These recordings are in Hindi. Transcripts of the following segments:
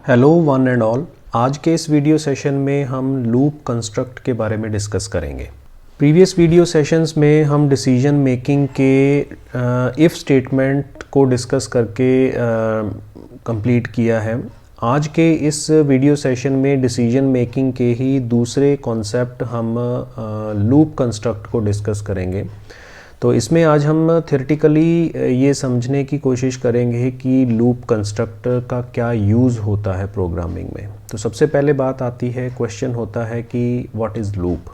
Hello one and all. आज के इस वीडियो सेशन में हम लूप कंस्ट्रक्ट के बारे में डिस्कस करेंगे। प्रीवियस वीडियो सेशंस में हम डिसीजन मेकिंग के इफ़ स्टेटमेंट को डिस्कस करके कंप्लीट किया है। आज के इस वीडियो सेशन में डिसीजन मेकिंग के ही दूसरे कॉन्सेप्ट हम लूप कंस्ट्रक्ट को डिस्कस करेंगे। तो इसमें आज हम थियोरेटिकली ये समझने की कोशिश करेंगे कि लूप कंस्ट्रक्ट का क्या यूज़ होता है प्रोग्रामिंग में। तो सबसे पहले बात आती है, क्वेश्चन होता है कि व्हाट इज़ लूप।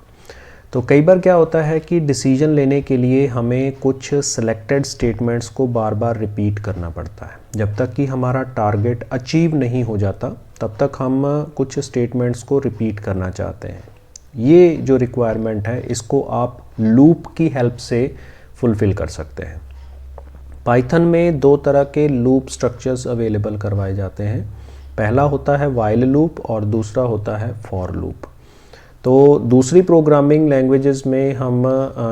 तो कई बार क्या होता है कि डिसीजन लेने के लिए हमें कुछ सिलेक्टेड स्टेटमेंट्स को बार बार रिपीट करना पड़ता है। जब तक कि हमारा टारगेट अचीव नहीं हो जाता तब तक हम कुछ स्टेटमेंट्स को रिपीट करना चाहते हैं। ये जो रिक्वायरमेंट है इसको आप लूप की हेल्प से फुलफ़िल कर सकते हैं। पाइथन में दो तरह के लूप स्ट्रक्चर्स अवेलेबल करवाए जाते हैं। पहला होता है वाइल लूप और दूसरा होता है फॉर लूप। तो दूसरी प्रोग्रामिंग लैंग्वेजेस में हम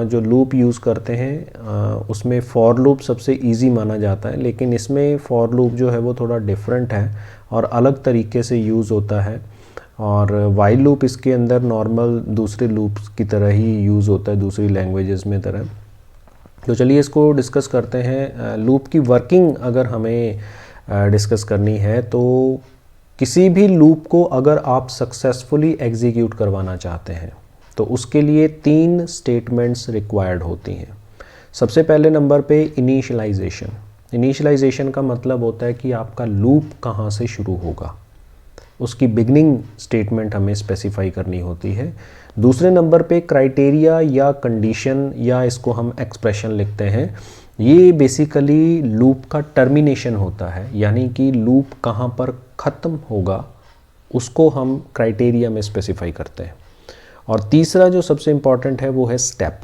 जो लूप यूज़ करते हैं उसमें फॉर लूप सबसे इजी माना जाता है, लेकिन इसमें फॉर लूप जो है वो थोड़ा डिफरेंट है और अलग तरीके से यूज़ होता है। और वाइल लूप इसके अंदर नॉर्मल दूसरे लूप्स की तरह ही यूज़ होता है, दूसरी लैंग्वेजेस में तरह। तो चलिए इसको डिस्कस करते हैं। लूप की वर्किंग अगर हमें डिस्कस करनी है तो किसी भी लूप को अगर आप सक्सेसफुली एग्जीक्यूट करवाना चाहते हैं तो उसके लिए 3 स्टेटमेंट्स रिक्वायर्ड होती हैं। सबसे पहले नंबर पे इनिशियलाइजेशन। इनिशियलाइजेशन का मतलब होता है कि आपका लूप कहाँ से शुरू होगा, उसकी बिगनिंग स्टेटमेंट हमें स्पेसिफाई करनी होती है। दूसरे नंबर पे क्राइटेरिया या कंडीशन या इसको हम एक्सप्रेशन लिखते हैं, ये बेसिकली लूप का टर्मिनेशन होता है, यानी कि लूप कहाँ पर ख़त्म होगा उसको हम क्राइटेरिया में स्पेसिफाई करते हैं। और तीसरा जो सबसे इम्पॉर्टेंट है वो है स्टेप,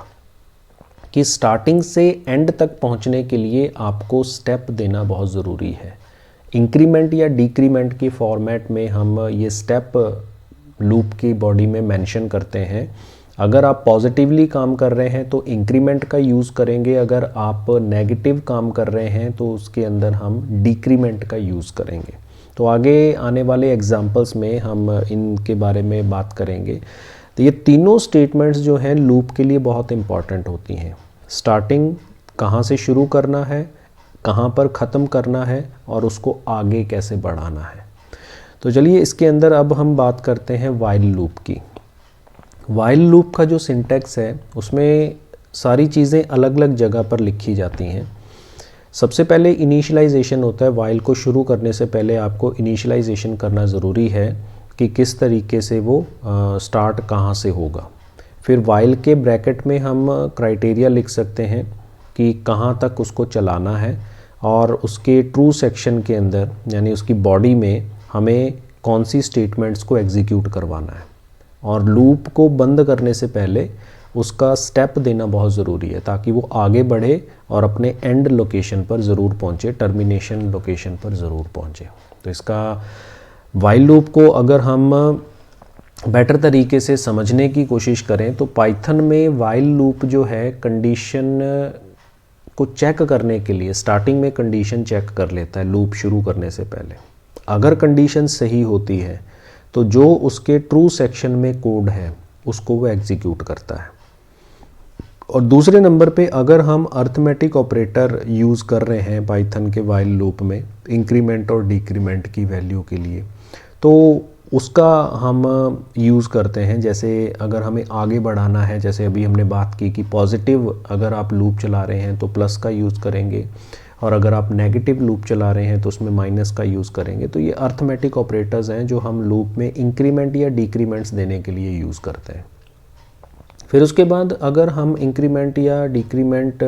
कि स्टार्टिंग से एंड तक पहुँचने के लिए आपको स्टेप देना बहुत ज़रूरी है। इंक्रीमेंट या डिक्रीमेंट के फॉर्मेट में हम ये स्टेप लूप की बॉडी में मेंशन करते हैं। अगर आप पॉजिटिवली काम कर रहे हैं तो इंक्रीमेंट का यूज़ करेंगे, अगर आप नेगेटिव काम कर रहे हैं तो उसके अंदर हम डिक्रीमेंट का यूज़ करेंगे। तो आगे आने वाले एग्जांपल्स में हम इनके बारे में बात करेंगे। तो ये तीनों स्टेटमेंट्स जो हैं लूप के लिए बहुत इंपॉर्टेंट होती हैं। स्टार्टिंग कहाँ से शुरू करना है, कहाँ पर ख़त्म करना है और उसको आगे कैसे बढ़ाना है। तो चलिए इसके अंदर अब हम बात करते हैं वाइल लूप की। वाइल लूप का जो सिंटैक्स है उसमें सारी चीज़ें अलग अलग जगह पर लिखी जाती हैं। सबसे पहले इनिशियलाइजेशन होता है। वाइल को शुरू करने से पहले आपको इनिशियलाइजेशन करना ज़रूरी है कि किस तरीके से वो स्टार्ट कहाँ से होगा। फिर वाइल के ब्रैकेट में हम क्राइटेरिया लिख सकते हैं कि कहाँ तक उसको चलाना है और उसके ट्रू सेक्शन के अंदर यानी उसकी बॉडी में हमें कौन सी स्टेटमेंट्स को एग्जीक्यूट करवाना है। और लूप को बंद करने से पहले उसका स्टेप देना बहुत ज़रूरी है ताकि वो आगे बढ़े और अपने एंड लोकेशन पर ज़रूर पहुँचे, टर्मिनेशन लोकेशन पर ज़रूर पहुँचे। तो इसका वाइल लूप को अगर हम बेटर तरीके से समझने की कोशिश करें तो पाइथन में वाइल लूप जो है कंडीशन को चेक करने के लिए स्टार्टिंग में कंडीशन चेक कर लेता है लूप शुरू करने से पहले। अगर कंडीशन सही होती है तो जो उसके ट्रू सेक्शन में कोड है उसको वो एग्जीक्यूट करता है। और दूसरे नंबर पे अगर हम अर्थमेटिक ऑपरेटर यूज़ कर रहे हैं पाइथन के वाइल लूप में इंक्रीमेंट और डिक्रीमेंट की वैल्यू के लिए, तो उसका हम यूज़ करते हैं। जैसे अगर हमें आगे बढ़ाना है, जैसे अभी हमने बात की कि पॉजिटिव अगर आप लूप चला रहे हैं तो प्लस का यूज़ करेंगे और अगर आप नेगेटिव लूप चला रहे हैं तो उसमें माइनस का यूज़ करेंगे। तो ये अर्थमेटिक ऑपरेटर्स हैं जो हम लूप में इंक्रीमेंट या डिक्रीमेंट्स देने के लिए यूज़ करते हैं। फिर उसके बाद अगर हम इंक्रीमेंट या डिक्रीमेंट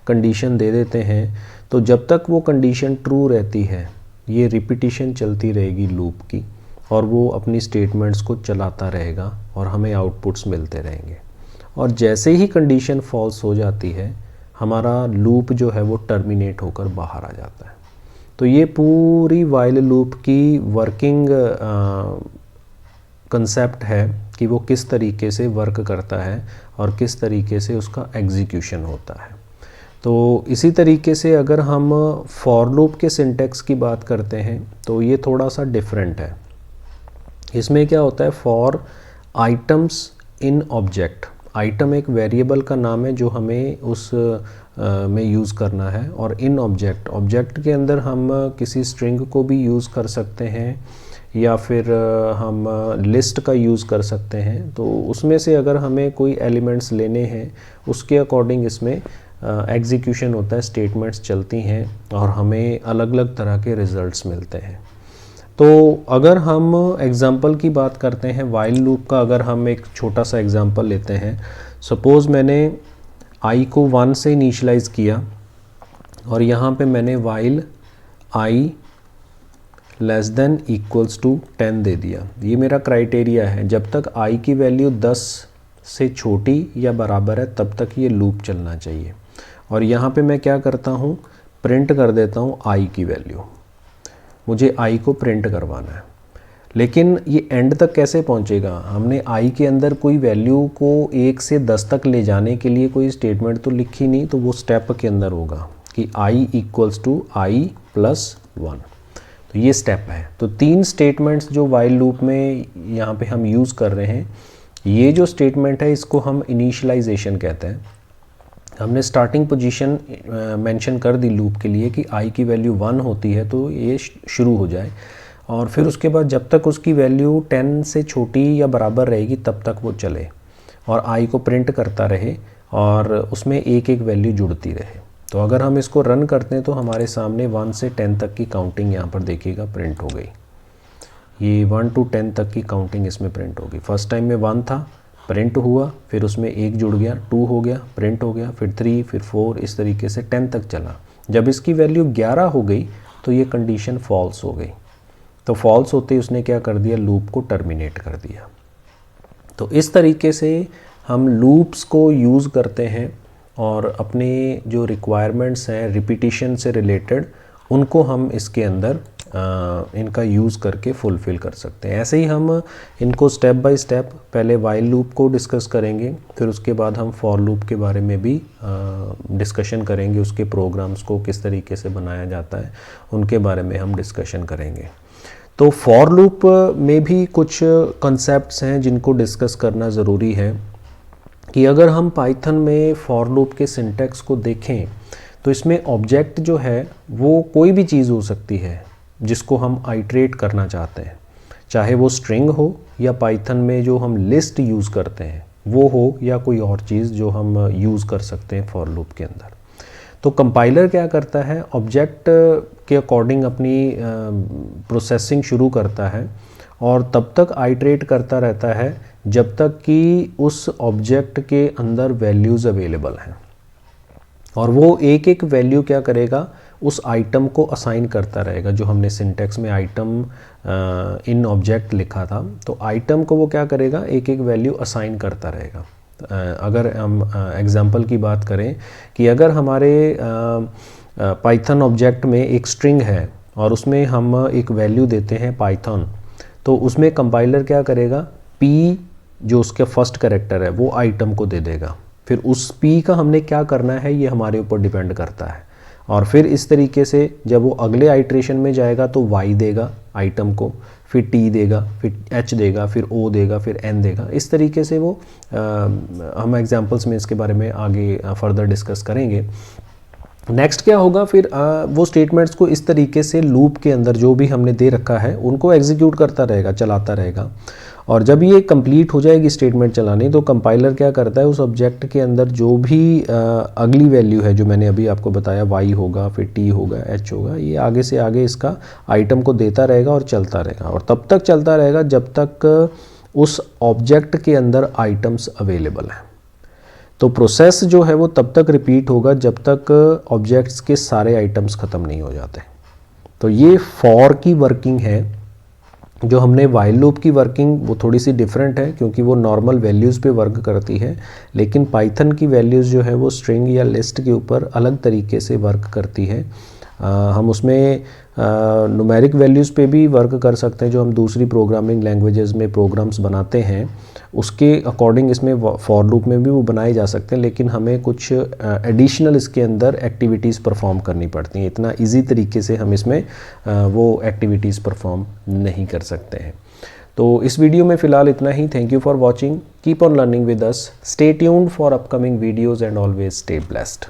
कंडीशन दे देते हैं तो जब तक वो कंडीशन ट्रू रहती है ये रिपीटिशन चलती रहेगी लूप की और वो अपनी स्टेटमेंट्स को चलाता रहेगा और हमें आउटपुट्स मिलते रहेंगे। और जैसे ही कंडीशन फॉल्स हो जाती है हमारा लूप जो है वो टर्मिनेट होकर बाहर आ जाता है। तो ये पूरी वाइल लूप की वर्किंग कंसेप्ट है कि वो किस तरीके से वर्क करता है और किस तरीके से उसका एग्जीक्यूशन होता है। तो इसी तरीके से अगर हम फॉर लूप के सिंटेक्स की बात करते हैं तो ये थोड़ा सा डिफरेंट है। इसमें क्या होता है, for items in object. Item एक वेरिएबल का नाम है जो हमें उस में यूज़ करना है, और इन ऑब्जेक्ट, ऑब्जेक्ट के अंदर हम किसी स्ट्रिंग को भी यूज़ कर सकते हैं या फिर हम लिस्ट का यूज़ कर सकते हैं। तो उसमें से अगर हमें कोई एलिमेंट्स लेने हैं उसके अकॉर्डिंग इसमें एग्जीक्यूशन होता है, स्टेटमेंट्स चलती हैं और हमें अलग अलग तरह के रिजल्ट्स मिलते हैं। तो अगर हम एग्ज़ाम्पल की बात करते हैं वाइल लूप का, अगर हम एक छोटा सा एग्ज़ाम्पल लेते हैं, सपोज़ मैंने i को 1 से इनिशलाइज़ किया और यहाँ पे मैंने while i less than equals to 10 दे दिया। ये मेरा क्राइटेरिया है, जब तक i की वैल्यू 10 से छोटी या बराबर है तब तक ये लूप चलना चाहिए। और यहाँ पे मैं क्या करता हूँ, प्रिंट कर देता हूँ i की वैल्यू, मुझे i को प्रिंट करवाना है। लेकिन ये एंड तक कैसे पहुँचेगा, हमने i के अंदर कोई वैल्यू को 1 से 10 तक ले जाने के लिए कोई स्टेटमेंट तो लिखी नहीं, तो वो स्टेप के अंदर होगा कि i equals to i plus 1। तो ये स्टेप है। तो 3 स्टेटमेंट्स जो वाइल लूप में यहाँ पे हम यूज़ कर रहे हैं, ये जो स्टेटमेंट है इसको हम इनिशियलाइजेशन कहते हैं। हमने स्टार्टिंग पोजीशन मेंशन कर दी लूप के लिए कि i की वैल्यू 1 होती है तो ये शुरू हो जाए, और फिर उसके बाद जब तक उसकी वैल्यू 10 से छोटी या बराबर रहेगी तब तक वो चले और i को प्रिंट करता रहे और उसमें एक एक वैल्यू जुड़ती रहे। तो अगर हम इसको रन करते हैं तो हमारे सामने 1 से 10 तक की काउंटिंग यहाँ पर देखिएगा प्रिंट हो गई। ये 1 to 10 तक की काउंटिंग इसमें प्रिंट होगी। फर्स्ट टाइम में 1 था, प्रिंट हुआ, फिर उसमें 1 जुड़ गया, 2 हो गया, प्रिंट हो गया, फिर 3, फिर 4, इस तरीके से 10 तक चला। जब इसकी वैल्यू 11 हो गई तो ये कंडीशन फॉल्स हो गई। तो फॉल्स होते ही उसने क्या कर दिया, लूप को टर्मिनेट कर दिया। तो इस तरीके से हम लूप्स को यूज़ करते हैं और अपने जो रिक्वायरमेंट्स हैं रिपीटिशन से रिलेटेड, उनको हम इसके अंदर इनका यूज़ करके फुलफ़िल कर सकते हैं। ऐसे ही हम इनको स्टेप बाय स्टेप पहले वाइल लूप को डिस्कस करेंगे, फिर उसके बाद हम फॉर लूप के बारे में भी डिस्कशन करेंगे, उसके प्रोग्राम्स को किस तरीके से बनाया जाता है उनके बारे में हम डिस्कशन करेंगे। तो फॉर लूप में भी कुछ कॉन्सेप्ट्स हैं जिनको डिस्कस करना ज़रूरी है कि अगर हम पाइथन में फॉर लूप के सिंटैक्स को देखें तो इसमें ऑब्जेक्ट जो है वो कोई भी चीज़ हो सकती है जिसको हम आइट्रेट करना चाहते हैं, चाहे वो स्ट्रिंग हो या पाइथन में जो हम लिस्ट यूज़ करते हैं वो हो, या कोई और चीज़ जो हम यूज़ कर सकते हैं फॉर लूप के अंदर। तो कंपाइलर क्या करता है, ऑब्जेक्ट के अकॉर्डिंग अपनी प्रोसेसिंग शुरू करता है और तब तक आइट्रेट करता रहता है जब तक कि उस ऑब्जेक्ट के अंदर वैल्यूज़ अवेलेबल हैं, और वो एक एक वैल्यू क्या करेगा, उस आइटम को असाइन करता रहेगा। जो हमने सिंटैक्स में आइटम इन ऑब्जेक्ट लिखा था, तो आइटम को वो क्या करेगा, एक एक वैल्यू असाइन करता रहेगा। अगर हम एग्जांपल की बात करें कि अगर हमारे पाइथन ऑब्जेक्ट में एक स्ट्रिंग है और उसमें हम एक वैल्यू देते हैं पाइथन, तो उसमें कंपाइलर क्या करेगा, p जो उसके फर्स्ट कैरेक्टर है वो आइटम को दे देगा। फिर उस p का हमने क्या करना है ये हमारे ऊपर डिपेंड करता है, और फिर इस तरीके से जब वो अगले आइट्रेशन में जाएगा तो y देगा आइटम को, फिर t देगा, फिर h देगा, फिर o देगा, फिर n देगा। इस तरीके से वो हम एग्जांपल्स में इसके बारे में आगे फर्दर डिस्कस करेंगे। नेक्स्ट क्या होगा, फिर वो स्टेटमेंट्स को इस तरीके से लूप के अंदर जो भी हमने दे रखा है उनको एग्जीक्यूट करता रहेगा, चलाता रहेगा, और जब ये कंप्लीट हो जाएगी स्टेटमेंट चलानी तो कंपाइलर क्या करता है, उस ऑब्जेक्ट के अंदर जो भी अगली वैल्यू है जो मैंने अभी आपको बताया, y होगा, फिर t होगा, h होगा, ये आगे से आगे इसका आइटम को देता रहेगा और चलता रहेगा, और तब तक चलता रहेगा जब तक उस ऑब्जेक्ट के अंदर आइटम्स अवेलेबल हैं। तो प्रोसेस जो है वो तब तक रिपीट होगा जब तक ऑब्जेक्ट्स के सारे आइटम्स ख़त्म नहीं हो जाते। तो ये फॉर की वर्किंग है। जो हमने वाइल लूप की वर्किंग वो थोड़ी सी डिफरेंट है क्योंकि वो नॉर्मल वैल्यूज़ पे वर्क करती है, लेकिन पाइथन की वैल्यूज़ जो है वो स्ट्रिंग या लिस्ट के ऊपर अलग तरीके से वर्क करती है। हम उसमें न्यूमेरिक वैल्यूज़ पे भी वर्क कर सकते हैं, जो हम दूसरी प्रोग्रामिंग लैंग्वेजेस में प्रोग्राम्स बनाते हैं उसके अकॉर्डिंग इसमें फॉर लूप में भी वो बनाए जा सकते हैं, लेकिन हमें कुछ एडिशनल इसके अंदर एक्टिविटीज़ परफॉर्म करनी पड़ती हैं। इतना इजी तरीके से हम इसमें वो एक्टिविटीज़ परफॉर्म नहीं कर सकते हैं। तो इस वीडियो में फ़िलहाल इतना ही। Thank you for watching, keep on learning with us, stay tuned for upcoming videos and always stay blessed.